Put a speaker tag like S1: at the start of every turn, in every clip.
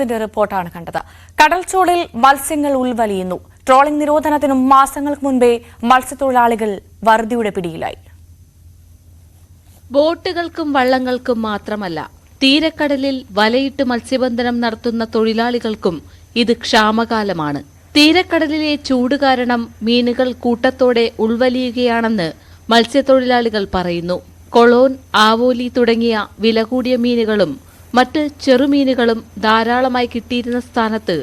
S1: ഇതിന്റെ റിപ്പോർട്ടാണ് കണ്ടത്. കടൽച്ചോടിൽ മത്സ്യങ്ങൾ ഉൾവലിയുന്നു. ട്രോളിംഗ് നിരോധനത്തിനും മാസങ്ങൾക്ക് മുൻപേ മത്സ്യത്തൊഴിലാളികൾ വറുതിയുടെ പിടിയിലായി.
S2: ബോട്ടുകൾക്കും വള്ളങ്ങൾക്കും മാത്രമല്ല, തീരക്കടലിൽ വലയിട്ട് മത്സ്യബന്ധനം നടത്തുന്ന തൊഴിലാളികൾക്കും ഇത് ക്ഷാമകാലമാണ്. തീരക്കടലിലെ ചൂട് കാരണം മീനുകൾ കൂട്ടത്തോടെ ഉൾവലിയുകയാണെന്ന് മത്സ്യത്തൊഴിലാളികൾ പറയുന്നു. കൊളോൻ, ആവോലി തുടങ്ങിയ വില കൂടിയ മീനുകളും മറ്റ് ചെറുമീനുകളും ധാരാളമായി കിട്ടിയിരുന്ന സ്ഥാനത്ത്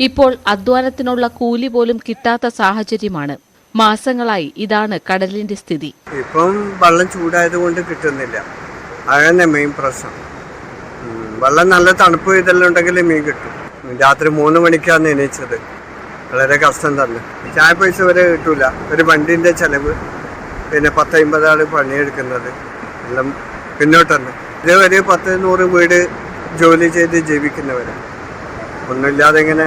S2: ഇപ്പോൾ അധ്വാനത്തിനുള്ള കൂലി പോലും കിട്ടാത്ത സാഹചര്യമാണ്. മാസങ്ങളായി ഇതാണ് കടലിന്റെ സ്ഥിതി.
S3: ഇപ്പം വെള്ളം ചൂടായതുകൊണ്ട് കിട്ടുന്നില്ല. അതന്നെ മെയിൻ പ്രശ്നം. വെള്ളം നല്ല തണുപ്പ് ഇതെല്ലാം ഉണ്ടെങ്കിൽ മീൻ കിട്ടും. രാത്രി 3 മണിക്കാണ് എണീച്ചത്. വളരെ കഷ്ടം തന്നെ. ചായ പൈസ വരെ കിട്ടൂല. ഒരു വണ്ടിന്റെ ചെലവ്, പിന്നെ 10-50 ആള് പണിയെടുക്കുന്നത് എല്ലാം പിന്നോട്ടന്നെ. ഇതേവരെ 10-100 വീട് ജോലി ചെയ്ത് ജീവിക്കുന്നവരാണ്. ഒന്നുമില്ലാതെ ഇങ്ങനെ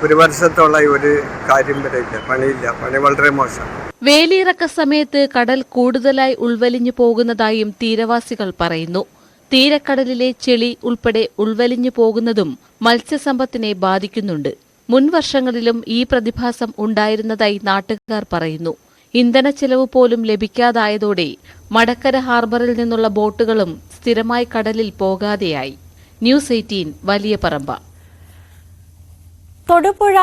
S3: ഒരു വർഷത്തോളായി ഒരു കാര്യം വരെ ഇല്ല, പണിയില്ല. പണി വളരെ മോശം.
S2: വേലിയിറക്ക സമയത്ത് കടൽ കൂടുതലായി ഉൾവലിഞ്ഞു പോകുന്നതായും തീരവാസികൾ പറയുന്നു. തീരക്കടലിലെ ചെളി ഉൾപ്പെടെ ഉൾവലിഞ്ഞു പോകുന്നതും മത്സ്യസമ്പത്തിനെ ബാധിക്കുന്നുണ്ട്. മുൻ വർഷങ്ങളിലും ഈ പ്രതിഭാസം ഉണ്ടായിരുന്നതായി നാട്ടുകാർ പറയുന്നു. ഇന്ധനച്ചെലവ് പോലും ലഭിക്കാതായതോടെ മടക്കര ഹാർബറിൽ നിന്നുള്ള ബോട്ടുകളും സ്ഥിരമായി കടലിൽ പോകാതെയായി. ന്യൂസ് 18 വലിയ പറമ്പ.
S1: തൊടുപുഴ